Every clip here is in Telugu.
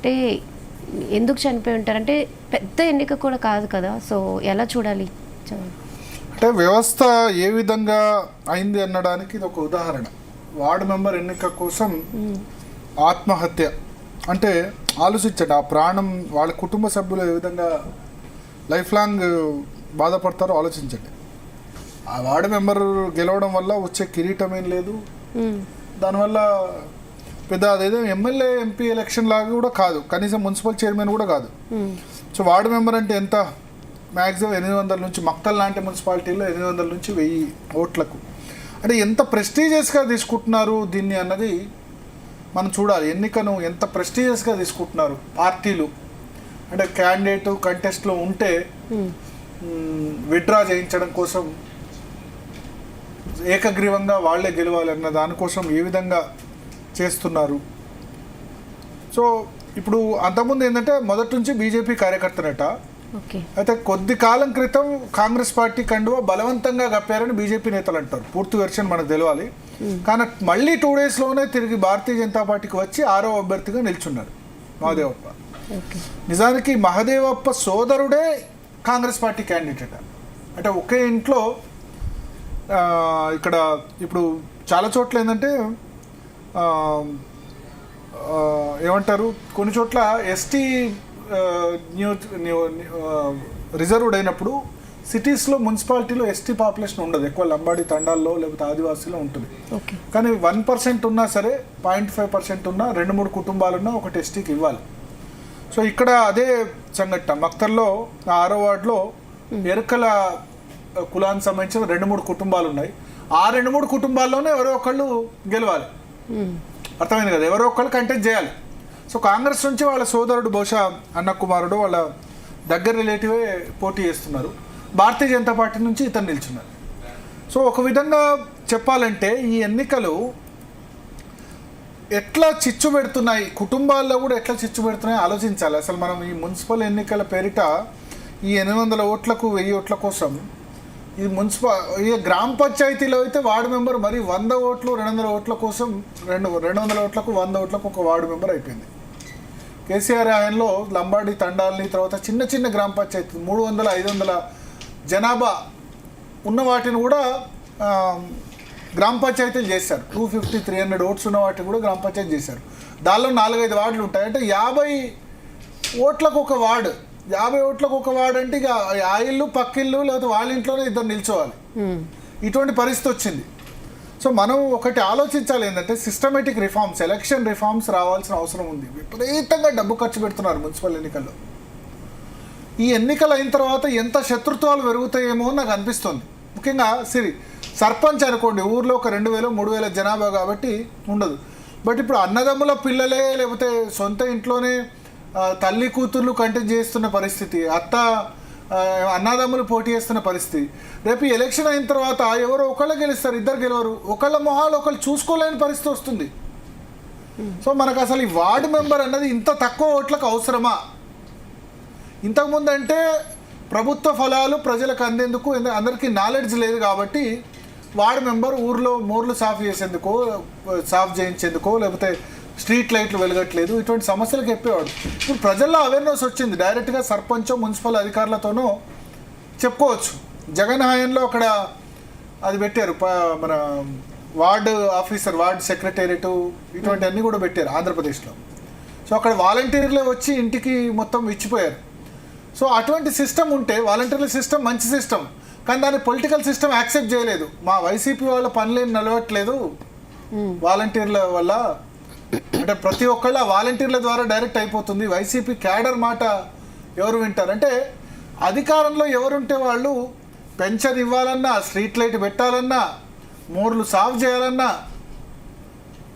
అంటే ఎందుకు చనిపోయి ఉంటారంటే పెద్ద ఎన్నిక కూడా కాదు కదా, సో ఎలా చూడాలి? అంటే వ్యవస్థ ఏ విధంగా అయింది అనడానికి ఇది ఒక ఉదాహరణ. వార్డు మెంబర్ ఎన్నిక కోసం ఆత్మహత్య అంటే ఆలోచించండి, ఆ ప్రాణం వాళ్ళ కుటుంబ సభ్యులు ఏ విధంగా లైఫ్ లాంగ్ బాధపడతారో ఆలోచించండి. ఆ వార్డు మెంబర్ గెలవడం వల్ల వచ్చే కిరీటం ఏం లేదు, దానివల్ల పెద్ద అదేదో ఎమ్మెల్యే ఎంపీ ఎలక్షన్ లాగా కూడా కాదు, కనీసం మున్సిపల్ చైర్మన్ కూడా కాదు. సో వార్డు మెంబర్ అంటే ఎంత, మ్యాక్సిమం 800 నుంచి, మక్తల్ లాంటి మున్సిపాలిటీలో 800 నుంచి 1000 ఓట్లకు. అంటే ఎంత ప్రెస్టీజియస్గా తీసుకుంటున్నారు దీన్ని అన్నది మనం చూడాలి. ఎన్నికను ఎంత ప్రెస్టీజియస్గా తీసుకుంటున్నారు పార్టీలు. అంటే క్యాండిడేట్ కంటెస్ట్లో ఉంటే విత్డ్రా చేయించడం కోసం, ఏకగ్రీవంగా వాళ్లే గెలవాలన్న దానికోసం ఏ విధంగా చేస్తున్నారు. సో ఇప్పుడు అంతకుముందు ఏంటంటే మొదటి నుంచి బీజేపీ కార్యకర్తనట, అయితే కొద్ది కాలం క్రితం కాంగ్రెస్ పార్టీ కండువా బలవంతంగా కప్పారని బీజేపీ నేతలు అంటారు. పూర్తి వెర్షన్ మనకు తెలియాలి. కానీ మళ్ళీ 2 డేస్లోనే తిరిగి భారతీయ జనతా పార్టీకి వచ్చి 6వ అభ్యర్థిగా నిల్చున్నారు మహదేవప్ప. నిజానికి మహదేవప్ప సోదరుడే కాంగ్రెస్ పార్టీ క్యాండిడేట్. అంటే ఒకే ఇంట్లో ఇక్కడ ఇప్పుడు చాలా చోట్ల ఏంటంటే ఏమంటారు, కొన్ని చోట్ల ఎస్టీ రిజర్వ్డ్ అయినప్పుడు సిటీస్లో మున్సిపాలిటీలో ఎస్టీ పాపులేషన్ ఉండదు, ఎక్కువ లంబాడి తండాల్లో లేకపోతే ఆదివాసీలో ఉంటుంది. కానీ 1% ఉన్నా సరే, 0.5% ఉన్నా, 2-3 కుటుంబాలున్నా ఒకటి ఎస్టీకి ఇవ్వాలి. సో ఇక్కడ అదే సంఘటన మక్తల్లో 6వ వార్డులో ఎరుకల కులానికి సంబంధించిన 2-3 కుటుంబాలు ఉన్నాయి. ఆ 2-3 కుటుంబాల్లోనే ఎవరో ఒకళ్ళు గెలవాలి. అర్థమైంది కదా, ఎవరో ఒకళ్ళు కంటెస్ట్ చేయాలి. సో కాంగ్రెస్ నుంచి వాళ్ళ సోదరుడు, బహుశా అన్న కుమారుడు, వాళ్ళ దగ్గర రిలేటివే పోటీ చేస్తున్నారు. భారతీయ జనతా పార్టీ నుంచి ఇతను నిల్చున్నారు. సో ఒక విధంగా చెప్పాలంటే ఈ ఎన్నికలు ఎట్లా చిచ్చు పెడుతున్నాయి, కుటుంబాల్లో కూడా ఎట్లా చిచ్చు పెడుతున్నాయి ఆలోచించాలి. అసలు మనం ఈ మున్సిపల్ ఎన్నికల పేరిట ఈ 800 ఓట్లకు 1000 ఓట్ల కోసం ఈ ఈ గ్రామ పంచాయతీలో అయితే వార్డు మెంబర్ మరి 100 ఓట్లు 200 ఓట్ల కోసం 200 ఓట్లకు 100 ఓట్లకు ఒక వార్డు మెంబర్ అయిపోయింది. కేసీఆర్ ఆయనలో లంబాడి తండాలని, తర్వాత చిన్న చిన్న గ్రామ పంచాయతీ 300-500 జనాభా ఉన్న వాటిని కూడా గ్రామ పంచాయతీలు చేశారు. 250-300 ఓట్స్ ఉన్న వాటిని కూడా గ్రామ పంచాయతీ చేశారు. దానిలో 4-5 వార్డులు ఉంటాయి. అంటే 50 ఓట్లకు ఒక వార్డు, 50 ఓట్లకు ఒక వార్డు అంటే ఇక ఆ ఇల్లు పక్కిల్లు లేకపోతే వాళ్ళ ఇంట్లోనే ఇద్దరు నిల్చోవాలి. ఇటువంటి పరిస్థితి వచ్చింది. సో మనం ఒకటి ఆలోచించాలి ఏంటంటే సిస్టమేటిక్ రిఫార్మ్స్, ఎలక్షన్ రిఫార్మ్స్ రావాల్సిన అవసరం ఉంది. విపరీతంగా డబ్బు ఖర్చు పెడుతున్నారు మున్సిపల్ ఎన్నికల్లో. ఈ ఎన్నికలు అయిన తర్వాత ఎంత శత్రుత్వాలు పెరుగుతాయేమో అని నాకు అనిపిస్తుంది. ముఖ్యంగా సర్పంచ్ అనుకోండి, ఊర్లో ఒక 2000-3000 జనాభా కాబట్టి ఉండదు. బట్ ఇప్పుడు అన్నదమ్ముల పిల్లలే లేకపోతే సొంత ఇంట్లోనే తల్లి కూతుర్లు కంటెస్ట్ చేస్తున్న పరిస్థితి, అన్నదమ్ములు పోటీ చేస్తున్న పరిస్థితి. రేపు ఎలక్షన్ అయిన తర్వాత ఎవరో ఒకళ్ళు గెలుస్తారు, ఇద్దరు గెలవరు, ఒకళ్ళ మొహాలు ఒకళ్ళు చూసుకోలేని పరిస్థితి వస్తుంది. సో మనకు అసలు ఈ వార్డు మెంబర్ అన్నది ఇంత తక్కువ ఓట్లకు అవసరమా? ఇంతకుముందు అంటే ప్రభుత్వ ఫలాలు ప్రజలకు అందేందుకు అందరికీ నాలెడ్జ్ లేదు కాబట్టి వార్డు మెంబర్ ఊర్లో మోర్లు సాఫ్ చేయించేందుకో లేకపోతే స్ట్రీట్ లైట్లు వెలగట్లేదు, ఇటువంటి సమస్యలకు చెప్పేవాడు. ఇప్పుడు ప్రజల్లో అవేర్నెస్ వచ్చింది, డైరెక్ట్గా సర్పంచో మున్సిపల్ అధికారులతోనో చెప్పుకోవచ్చు. జగన్ హయాంలో అక్కడ అది పెట్టారు, మన వార్డు ఆఫీసర్, వార్డు సెక్రటేరియట్, ఇటువంటి అన్నీ కూడా పెట్టారు ఆంధ్రప్రదేశ్లో. సో అక్కడ వాలంటీర్లే వచ్చి ఇంటికి మొత్తం ఇచ్చిపోయారు. సో అటువంటి సిస్టమ్ ఉంటే, వాలంటీర్ల సిస్టమ్ మంచి సిస్టమ్, కానీ దాన్ని పొలిటికల్ సిస్టమ్ యాక్సెప్ట్ చేయలేదు. మా వైసీపీ వాళ్ళ పనులేం నడవట్లేదు వాలంటీర్ల వల్ల, అంటే ప్రతి ఒక్కళ్ళ వాలంటీర్ల ద్వారా డైరెక్ట్ అయిపోతుంది. వైసీపీ క్యాడర్ మాట ఎవరు వింటారు? అంటే అధికారంలో ఎవరుంటే వాళ్ళు పెన్షన్ ఇవ్వాలన్నా, స్ట్రీట్ లైట్ పెట్టాలన్నా, మోర్లు సాఫ్ చేయాలన్నా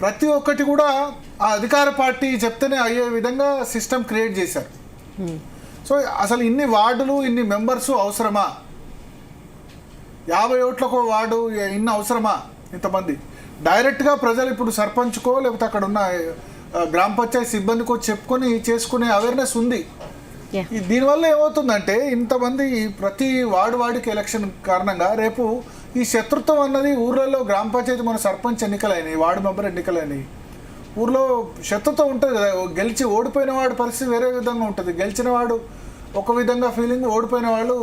ప్రతి ఒక్కటి కూడా ఆ అధికార పార్టీ చెప్తేనే అయ్యే విధంగా సిస్టమ్ క్రియేట్ చేశారు. సో అసలు ఇన్ని వార్డులు, ఇన్ని మెంబర్సు అవసరమా? 50 ఓట్లకు వార్డు ఇన్ని అవసరమా? ఇంతమంది డైరెక్ట్గా ప్రజలు ఇప్పుడు సర్పంచ్కో లేకపోతే అక్కడ ఉన్న గ్రామ పంచాయతీ సిబ్బందికో చెప్పుకొని చేసుకునే అవేర్నెస్ ఉంది. దీనివల్ల ఏమవుతుందంటే ఇంతమంది ప్రతి వార్డుకి ఎలక్షన్ కారణంగా రేపు ఈ శత్రుత్వం అన్నది ఊర్లలో గ్రామ పంచాయతీ మన సర్పంచ్ ఎన్నికలైనవి, వార్డు మెంబర్ ఎన్నికలైనవి, ఊర్లో శత్రుతో ఉంటుంది కదా, గెలిచి ఓడిపోయిన వాడి పరిస్థితి వేరే విధంగా ఉంటుంది, గెలిచిన వాడు ఒక విధంగా ఫీలింగ్, ఓడిపోయిన వాళ్ళు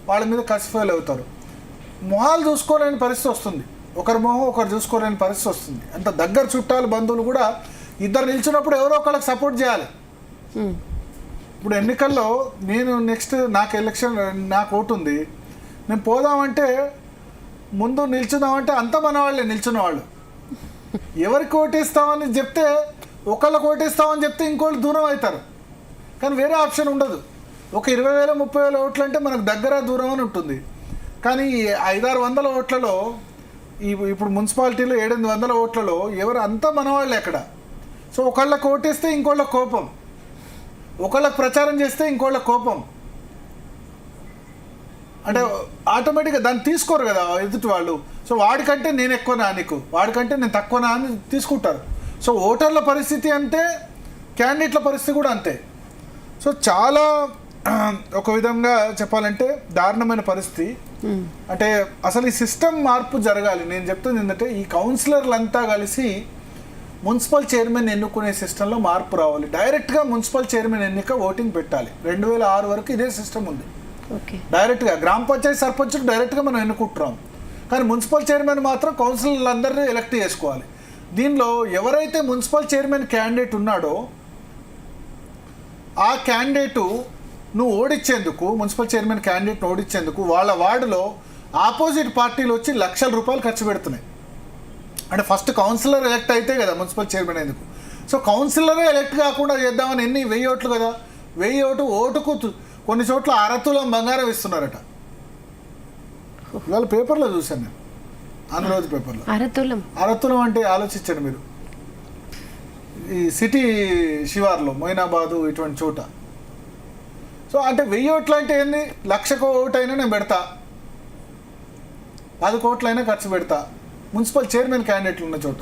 వాళ్ళ మీద కసిఫైల్ అవుతారు. మొహాలు చూసుకోలేని పరిస్థితి వస్తుంది, ఒకరి మొహం ఒకరు చూసుకోలేని పరిస్థితి వస్తుంది. అంత దగ్గర చుట్టాలు బంధువులు కూడా ఇద్దరు నిల్చున్నప్పుడు ఎవరో ఒకళ్ళకి సపోర్ట్ చేయాలి. ఇప్పుడు ఎన్నికల్లో నేను నెక్స్ట్ నాకు ఎలక్షన్, నాకు ఓటు ఉంది, నేను పోదామంటే ముందు నిల్చుదామంటే అంత మన వాళ్ళే నిల్చున్న వాళ్ళు. ఎవరికి ఓటేస్తామని చెప్తే ఒకళ్ళకి ఓటేస్తామని చెప్తే ఇంకోళ్ళు దూరం అవుతారు, కానీ వేరే ఆప్షన్ ఉండదు. ఒక 20,000 30,000 ఓట్లు అంటే మనకు దగ్గర దూరం అని ఉంటుంది. కానీ ఈ 500-600 ఓట్లలో ఇప్పుడు మున్సిపాలిటీలో 700-800 ఓట్లలో ఎవరు అంతా మన వాళ్ళే అక్కడ. సో ఒకళ్ళకి ఓటేస్తే ఇంకోళ్ళ కోపం, ఒకళ్ళకి ప్రచారం చేస్తే ఇంకోళ్ళ కోపం, అంటే ఆటోమేటిక్గా దాన్ని తీసుకోరు కదా ఎదుటి వాళ్ళు. సో వాడికంటే నేను ఎక్కువనా నీకు, వాడికంటే నేను తక్కువనా అని తీసుకుంటారు. సో ఓటర్ల పరిస్థితి అంతే, క్యాండిడేట్ల పరిస్థితి కూడా అంతే. సో చాలా ఒక విధంగా చెప్పాలంటే దారుణమైన పరిస్థితి. అంటే అసలు ఈ సిస్టమ్ మార్పు జరగాలి. నేను చెప్తుంది ఏంటంటే ఈ కౌన్సిలర్లంతా కలిసి మున్సిపల్ చైర్మన్ ఎన్నుకునే సిస్టంలో మార్పు రావాలి. డైరెక్ట్గా మున్సిపల్ చైర్మన్ ఎన్నిక ఓటింగ్ పెట్టాలి. 2006 వరకు ఇదే సిస్టమ్ ఉంది. డైరెక్ట్గా గ్రామ పంచాయతీ సర్పంచులు డైరెక్ట్గా మనం ఎన్నుకుంటున్నాం, కానీ మున్సిపల్ చైర్మన్ మాత్రం కౌన్సిలర్లందరినీ ఎలక్ట్ చేసుకోవాలి. దీనిలో ఎవరైతే మున్సిపల్ చైర్మన్ క్యాండిడేట్ ఉన్నాడో ఆ క్యాండిడేటు నువ్వు ఓడించేందుకు, మున్సిపల్ చైర్మన్ క్యాండిడేట్ ఓడించేందుకు వాళ్ళ వార్డులో ఆపోజిట్ పార్టీలు వచ్చి లక్షల రూపాయలు ఖర్చు పెడుతున్నాయి. అంటే ఫస్ట్ కౌన్సిలర్ ఎలక్ట్ అయితే కదా మున్సిపల్ చైర్మన్ ఎందుకు. సో కౌన్సిలరే ఎలక్ట్ కాకుండా చేద్దామని 1000 ఓట్లు కదా, 1000 ఓటుకు కొన్ని చోట్ల 1/2 తులం బంగారం ఇస్తున్నారట. ఇవాళ పేపర్లో చూశాను నేను, ఆంధ్రజ్యోతి పేపర్లో. 1/2 తులం అంటే ఆలోచించండి మీరు. ఈ సిటీ శివార్లో మొయినాబాదు ఇటువంటి చోట. సో అంటే 1000 ఓట్లు అంటే ఏంది, 1,00,000 ఓటు అయినా నేను పెడతా, 10 కోట్లైనా ఖర్చు పెడతా మున్సిపల్ చైర్మన్ క్యాండిడేట్లు ఉన్న చోట.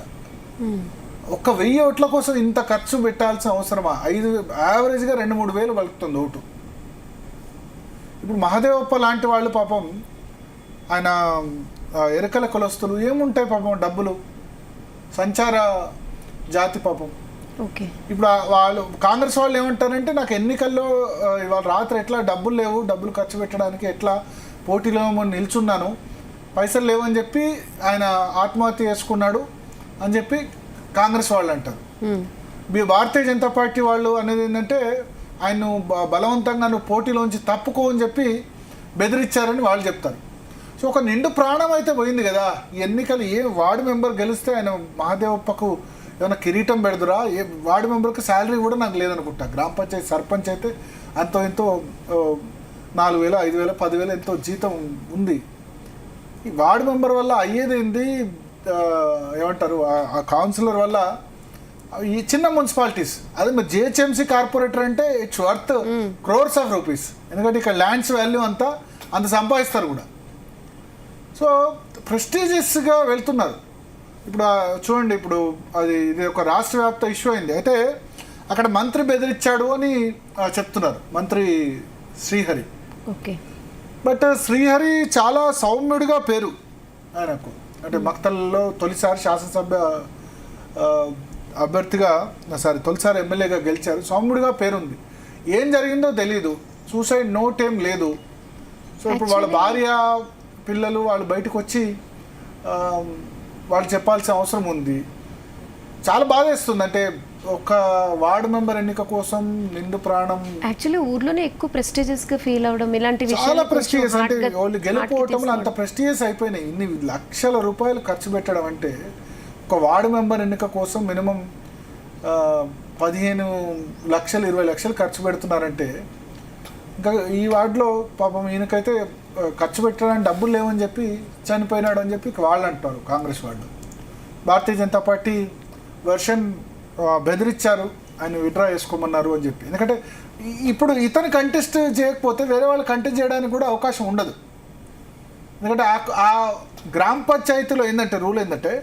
ఒక్క 1000 ఓట్ల కోసం ఇంత ఖర్చు పెట్టాల్సిన అవసరమా? యావరేజ్గా 2-3 వేలు పలుకుతుంది ఓటు. ఇప్పుడు మహదేవప్ప లాంటి వాళ్ళు పాపం, ఆయన ఎరకల కులస్తులు, ఏముంటాయి పాపం డబ్బులు, సంచార జాతి పాపం. ఇప్పుడు వాళ్ళు కాంగ్రెస్ వాళ్ళు ఏమంటారంటే నాకు ఎన్నికల్లో ఇవాళ రాత్రి ఎట్లా డబ్బులు లేవు, డబ్బులు ఖర్చు పెట్టడానికి ఎట్లా పోటీలో నిల్చున్నాను, పైసలు లేవని చెప్పి ఆయన ఆత్మహత్య చేసుకున్నాడు అని చెప్పి కాంగ్రెస్ వాళ్ళు అంటారు. భారతీయ జనతా పార్టీ వాళ్ళు అనేది ఏంటంటే ఆయన బలవంతంగా నువ్వు పోటీలోంచి తప్పుకో అని చెప్పి బెదిరించారని వాళ్ళు చెప్తారు. సో ఒక నిండు ప్రాణం అయితే పోయింది కదా ఈ ఎన్నికలు. ఏ వార్డు మెంబర్ గెలిస్తే ఆయన మహాదేవప్పకు ఏమైనా కిరీటం పెడదురా? ఏ వార్డు మెంబర్కి శాలరీ కూడా నాకు లేదనుకుంటా. గ్రామ పంచాయతీ సర్పంచ్ అయితే అంతో ఎంతో 4,000 5,000 10,000 ఎంతో జీతం ఉంది. ఈ వార్డు మెంబర్ వల్ల అయ్యేదేంది, ఏమంటారు ఆ కౌన్సిలర్ వల్ల ఈ చిన్న మున్సిపాలిటీస్, అదే మరి జిహెచ్ఎంసీ కార్పొరేటర్ అంటే it's worth crores of rupees. ఎందుకంటే ఇక్కడ ల్యాండ్స్ వాల్యూ అంత సంపాదిస్తారు కూడా. సో ప్రెస్టీజియస్గా వెళ్తున్నారు. ఇప్పుడు చూడండి, ఇప్పుడు ఇది ఒక రాష్ట్ర వ్యాప్త ఇష్యూ అయింది. అయితే అక్కడ మంత్రి బెదిరించాడు అని చెప్తున్నారు, మంత్రి శ్రీహరి. బట్ శ్రీహరి చాలా సౌమ్యుడిగా పేరు ఆయనకు. అంటే మక్తల్లో తొలిసారి శాసనసభ అభ్యర్థిగా, తొలిసారి ఎమ్మెల్యేగా గెలిచారు. సౌమ్యుడిగా పేరుంది. ఏం జరిగిందో తెలీదు, సూసైడ్ నోట్ ఏం లేదు. సో ఇప్పుడు వాళ్ళ భార్య పిల్లలు వాళ్ళు బయటకు వచ్చి వాళ్ళు చెప్పాల్సిన అవసరం ఉంది. చాలా బాధేస్తుంది. అంటే ఒక వార్డు మెంబర్ ఎన్నిక కోసం నిండు ప్రాణం. యాక్చువల్లీ ఊర్లోనే ఎక్కువ ప్రెస్టీజియస్ గా ఫీల్ అవడం ఇలాంటి చాలా ప్రెస్టీజియస్. అంటే వాళ్ళు గెలుపోవటంలో అంత ప్రెస్టీజియస్ అయిపోయినాయి. ఇన్ని లక్షల రూపాయలు ఖర్చు పెట్టడం అంటే ఒక వార్డు మెంబర్ ఎన్నిక కోసం మినిమం 15 లక్షలు 20 లక్షలు ఖర్చు పెడుతున్నారంటే, ఇంకా ఈ వార్డులో పాపం ఈయనకైతే ఖర్చు పెట్టడానికి డబ్బులు లేవని చెప్పి చనిపోయినాడు అని చెప్పి వాళ్ళు అంటారు కాంగ్రెస్ వాళ్ళు. భారతీయ జనతా పార్టీ వెర్షన్ బెదిరించారు, ఆయన విత్డ్రా చేసుకోమన్నారు అని చెప్పి. ఎందుకంటే ఇప్పుడు ఇతను కంటెస్ట్ చేయకపోతే వేరే వాళ్ళు కంటెస్ట్ చేయడానికి కూడా అవకాశం ఉండదు. ఎందుకంటే ఆ గ్రామ పంచాయతీలో ఏంటంటే రూల్ ఏంటంటే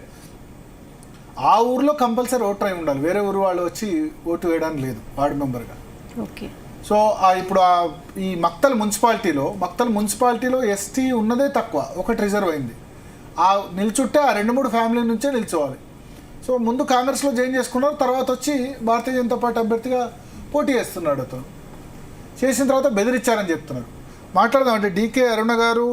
ఆ ఊర్లో కంపల్సరీ ఓటర్ అయి ఉండాలి, వేరే ఊరు వాళ్ళు వచ్చి ఓటు వేయడానికి లేదు వార్డు మెంబర్గా. సో ఇప్పుడు ఈ మక్తల్ మున్సిపాలిటీలో ఎస్టీ ఉన్నదే తక్కువ, ఒకటి రిజర్వ్ అయింది. ఆ నిల్చుంటే ఆ 2-3 ఫ్యామిలీ నుంచే నిల్చోవాలి. సో ముందు కాంగ్రెస్లో జాయిన్ చేసుకున్నారు, తర్వాత వచ్చి భారతీయ జనతా పార్టీ అభ్యర్థిగా పోటీ చేస్తున్నాడు. అతను చేసిన తర్వాత బెదిరించారని చెప్తున్నారు. మాట్లాడదాం అంటే డీకే అరుణ గారు